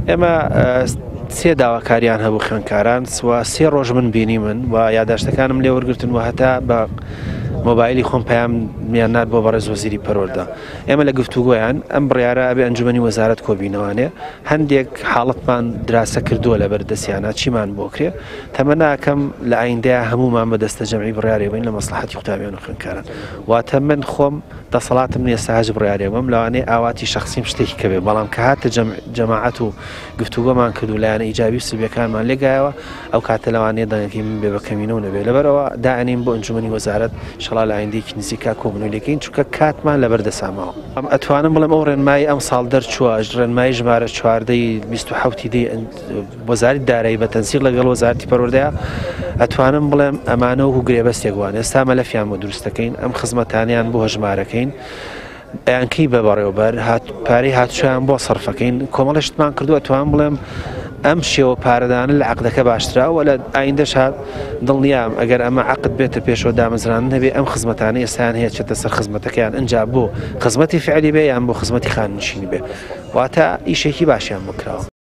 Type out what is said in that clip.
ئێمە سێ داواکاریان هەبوو خوێندکاران سێ ڕۆژ من بینی من و یادداشتەکانم لێ وەرگرتن و هەتا بە مۆبایلی خۆم پەیام میانات بۆ بەڕێز وەزیری پەروەردە. ئێمە لە گفتوگۆیان ئەم بڕیارە ئەبێ ئەنجومەنی وەزارەت کۆبینەوانێ هەندێک حاڵەتمان دراسە کردووە لە بەردەستیانە چیمان بۆ کرێ تەمەناکەم لە ئایندەیە هەمومان بەدەستە جەمعی بڕیارێ بین لە مەسلحەتی قوتابیان و خوێندکاران واتە من خۆم دەسەڵاتم نییە ساهاج بڕیارێمەم لەوانەیە ئاواتی شخصیم شتێکی کەبێ بەڵام کە هاتە جەماعەت و گفتوگۆمان کردو لایەنە ئیجابی سبیەکانمان لێگایەوە ئەو کاتە لەوانەیە دەنگی من بێ بەکەمینە و نەبێ لەبەرەوە داعەنیم بۆ ئەنجومەنی وەزارەت شڵا لە ئایندەیەکی نزیکا کۆبنەوەیەکەین چونکە کاتمان لەبەردەسامەوە. ئەتوانم بڵێم ئەو ڕێنمایی ئەم ساڵ دەرچووە ڕێنمایی ژمارە 14/27 وەزارەتی دارایی بە تەنسیق لەگەڵ وەزارەتی پەروەردەیە ئەتوانم بڵێم ئەمانە وەکو گرێبەستێک وانە ئێستا مەلەفیان بۆ دروستەکەین ئەم خزمەتانیان بۆ هەژمارەکەین ئەیانکەی بە بەڕێوەبەر پارەی هاتوچیان بۆ سەرفەکەین کۆمەڵێشتمان کردو ئەتوان بڵێم ئەم شێوە پارەدانە لە عەقدەکە باشتراوە لە ئایندەش هات دڵنیام ئەگەر ئەمە عەقد بێتە پێشەوە دامەزران نەبێ ئەم خزمەتانە ئێستان هەیە چێتە سەر خزمەتەکەیان ئەنجا بۆ خزمەتی فعلی بێ یان بۆ خزمەتی خاننشینی بێ واتە ئیشێکی باشیان بکراوە.